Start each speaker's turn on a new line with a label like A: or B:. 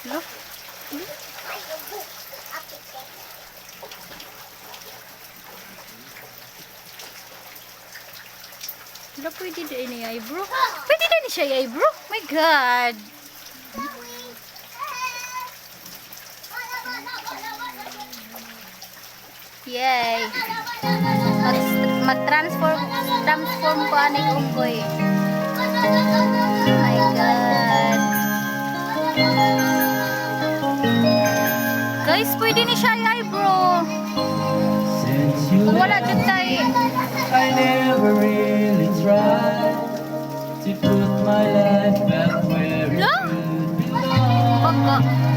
A: Look. Wala, pwede din ni eyebrow. Pwede din siya eyebrow. My God. Yay. Transform ko aning unggoy. My God. Guys, pwede ni siya eyebrow. Kung wala dyan tayo.
B: I never really tried to put my life back where it
A: No?
B: should belong.
A: Pagka.